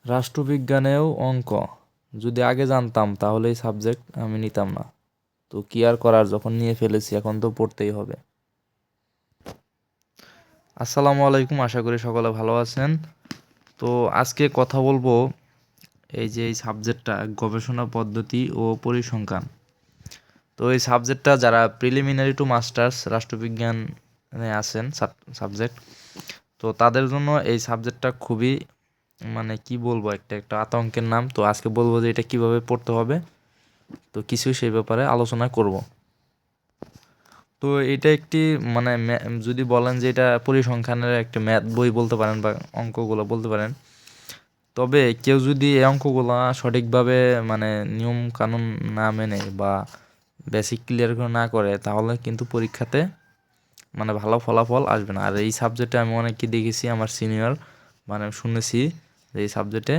রাষ্ট্রবিজ্ঞানেও অঙ্ক যদি আগে জানতাম তাহলে এই সাবজেক্ট আমি নিতাম না। তো কি আর করার, যখন নিয়ে ফেলেছি এখন তো পড়তেই হবে। আসসালামু আলাইকুম, আশা করি সকলে ভালো আছেন। তো আজকে কথা বলবো এই সাবজেক্টটা গবেষণা পদ্ধতি ও পরিসংখ্যান। তো এই সাবজেক্টটা যারা প্রিলিমিনারি টু মাস্টার্স রাষ্ট্রবিজ্ঞানে আছেন সাবজেক্ট, তো তাদের জন্য এই সাবজেক্টটা খুবই মানে কি বলবো, একটা একটা আতঙ্কের নাম। তো আজকে বলবো যে এটা কিভাবে পড়তে হবে, তো কিছু সেই ব্যাপারে আলোচনা করব। তো এটা একটি মানে যদি বলেন যে এটা পরিসংখ্যানের একটা ম্যাথ বই বলতে পারেন বা অঙ্কগুলো বলতে পারেন। তবে কেউ যদি এই অঙ্কগুলো সঠিকভাবে মানে নিয়ম কানুন না মেনে বা বেসিক ক্লিয়ার করে না করে, তাহলে কিন্তু পরীক্ষাতে মানে ভালো ফলাফল আসবে না। আর এই সাবজেক্টে আমি অনেককে দেখেছি, আমার সিনিয়র মানে শুনেছি যে এই সাবজেক্টে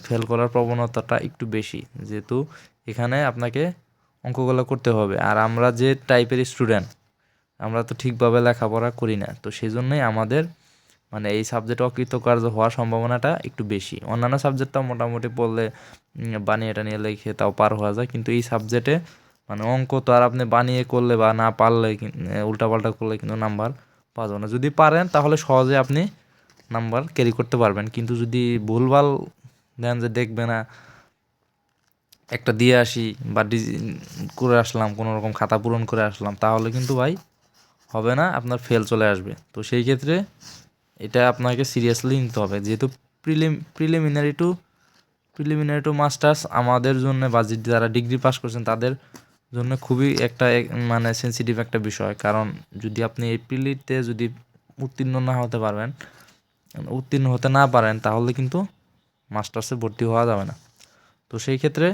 ফেল করার প্রবণতাটা একটু বেশি, যেহেতু এখানে আপনাকে অঙ্কগুলো করতে হবে। আর আমরা যে টাইপের স্টুডেন্ট, আমরা তো ঠিকভাবে লেখাপড়া করি না, তো সেই জন্যই আমাদের মানে এই সাবজেক্টে অকৃতকার্য হওয়ার সম্ভাবনাটা একটু বেশি। অন্যান্য সাবজেক্টটা মোটামুটি পড়লে বানিয়ে টানিয়ে লিখে তাও পার হওয়া যায়, কিন্তু এই সাবজেক্টে মানে অঙ্ক তো আর আপনি বানিয়ে করলে বা না পারলে উল্টাপাল্টা করলে কিন্তু নাম্বার পাওয়া যাবে না। যদি পারেন তাহলে সহজে আপনি নাম্বার ক্যারি করতে পারবেন, কিন্তু যদি ভুলভাল দেন যে দেখবে না একটা দিয়ে আসি বা করে আসলাম, কোনো রকম খাতা পূরণ করে আসলাম, তাহলে কিন্তু ভাই হবে না, আপনার ফেল চলে আসবে। তো সেই ক্ষেত্রে এটা আপনাকে সিরিয়াসলি নিতে হবে, যেহেতু প্রিলিমিনারি টু মাস্টার্স আমাদের জন্য বা যারা ডিগ্রি পাস করছেন তাদের জন্য খুবই একটা মানে সেন্সিটিভ একটা বিষয়। কারণ যদি আপনি এই প্রিলিতে যদি উত্তীর্ণ না হতে পারবেন, উত্তীর্ণ হতে না পারেন, তাহলে কিন্তু মাস্টার্সে ভর্তি হওয়া যাবে না। তো সেই ক্ষেত্রে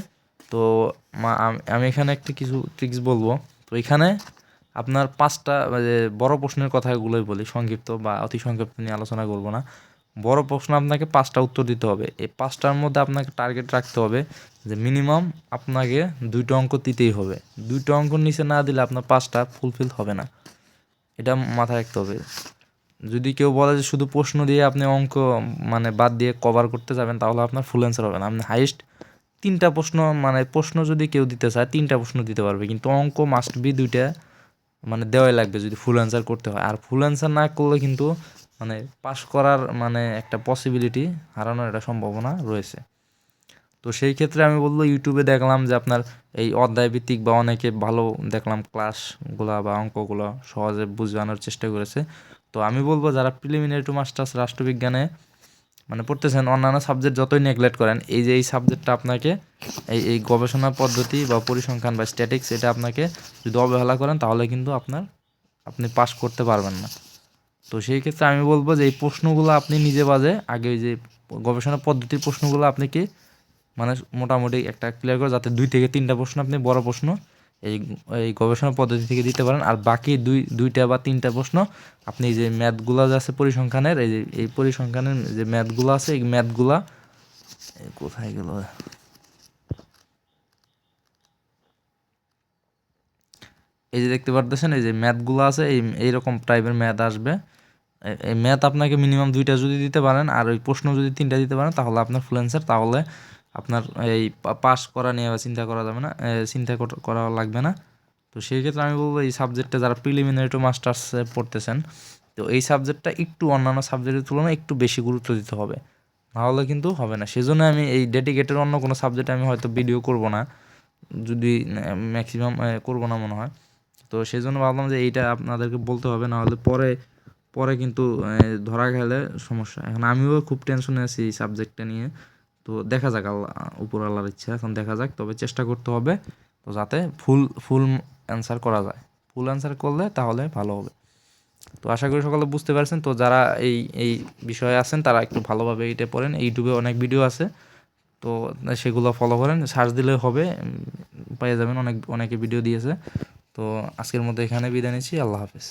তো আমি এখানে একটা কিছু ট্রিক্স বলবো। তো এখানে আপনার 5টা বড় প্রশ্নের কথাগুলোই বলি, সংক্ষিপ্ত বা অতি সংক্ষিপ্ত নিয়ে আলোচনা করব না। বড় প্রশ্ন আপনাকে 5টা উত্তর দিতে হবে। এই 5টার মধ্যে আপনাকে টার্গেট রাখতে হবে যে মিনিমাম আপনাকে 2টা অঙ্ক দিতেই হবে। 2টা অঙ্কর নিচে না দিলে আপনার 5টা ফুলফিল হবে না, এটা মাথায় রাখতে হবে। যদি কেউ বলে যে শুধু প্রশ্ন দিয়ে আপনি অঙ্ক মানে বাদ দিয়ে কভার করতে যাবেন, তাহলে আপনার ফুল অ্যান্সার হবে না। আপনি হাইস্ট 3টা প্রশ্ন, মানে প্রশ্ন যদি কেউ দিতে চায় 3টা প্রশ্ন দিতে পারবে, কিন্তু অঙ্ক মাস্ট বি 2টা মানে দেওয়াই লাগবে যদি ফুল অ্যান্সার করতে হয়। আর ফুল অ্যান্সার না করলে কিন্তু মানে পাস করার মানে একটা পসিবিলিটি হারানোর একটা সম্ভাবনা রয়েছে। তো সেই ক্ষেত্রে আমি বলবো, ইউটিউবে দেখলাম যে আপনার এই অধ্যায় ভিত্তিক বা অনেকে ভালো দেখলাম ক্লাসগুলা বা অঙ্কগুলো সহজে বোঝানোর চেষ্টা করেছে। তো আমি বলবো যারা প্রিলিমিনারি টু মাস্টার্স রাষ্ট্রবিজ্ঞানে মানে পড়তেছেন, অন্যান্য সাবজেক্ট যতই নেগলেক্ট করেন, এই যে এই সাবজেক্টটা আপনাকে এই গবেষণা পদ্ধতি বা পরিসংখ্যান বা স্ট্যাটিক্স, এটা আপনাকে যদি অবহেলা করেন তাহলে কিন্তু আপনি পাস করতে পারবেন না। তো সেই ক্ষেত্রে আমি বলবো যে এই প্রশ্নগুলো আপনি নিজে বাজে আগে ওই যে গবেষণা পদ্ধতির প্রশ্নগুলো আপনি কি মানে মোটামুটি একটা ক্লিয়ার করে, যাতে 2 থেকে 3টা প্রশ্ন আপনি বড় প্রশ্ন এই এই গবেষণা পদ্ধতি থেকে দিতে পারেন। আর বাকি 2টা বা 3টা প্রশ্ন আপনি এই যে ম্যাথগুলো যে আছে পরিসংখ্যানের, এই পরিসংখ্যানের যে ম্যাথগুলো আছে, এই ম্যাথগুলা কোথায় গেল, এই যে দেখতে পারতেছেন এই যে ম্যাথগুলো আছে, এইরকম টাইপের ম্যাথ আসবে। এই ম্যাথ আপনাকে মিনিমাম 2টা যদি দিতে পারেন আর ওই প্রশ্ন যদি 3টা দিতে পারেন, তাহলে আপনার ফুল অ্যান্সার। তাহলে আপনার এই পাস করা নিয়ে চিন্তা করা যাবে না, চিন্তা করা লাগবে না। তো সেই ক্ষেত্রে আমি বলবো এই সাবজেক্টে যারা প্রিলিমিনারি টু মাস্টার্সে পড়তেছেন, তো এই সাবজেক্টটা একটু অন্যান্য সাবজেক্টের তুলনায় একটু বেশি গুরুত্ব দিতে হবে, নাহলে কিন্তু হবে না। সেজন্য আমি এই ডেডিকেটেড অন্য কোনো সাবজেক্টে আমি হয়তো ভিডিও করব না, যদি ম্যাক্সিমাম করব না মনে হয়। তো সেই জন্য ভাবলাম যে এইটা আপনাদেরকে বলতে হবে, নাহলে পরে পরে কিন্তু ধরা গেলে সমস্যা। এখন আমিও খুব টেনশনে আছি এই সাবজেক্টটা নিয়ে। তো দেখা যাক, আল্লাহ উপর আল্লাহর ইচ্ছা, এখন দেখা যাক। তবে চেষ্টা করতে হবে তো যাতে ফুল ফুল অ্যান্সার করা যায়। ফুল অ্যান্সার করলে তাহলে ভালো হবে। তো আশা করি সকলে বুঝতে পারছেন। তো যারা এই এই বিষয়ে আছেন তারা একটু ভালোভাবে এইটা পড়েন। ইউটিউবে অনেক ভিডিও আছে, তো সেগুলো ফলো করেন, সার্চ দিলে হবে, পেয়ে যাবেন, অনেকে ভিডিও দিয়েছে। তো আজকের মতো এখানে বিদায় নিচ্ছি, আল্লাহ হাফেজ।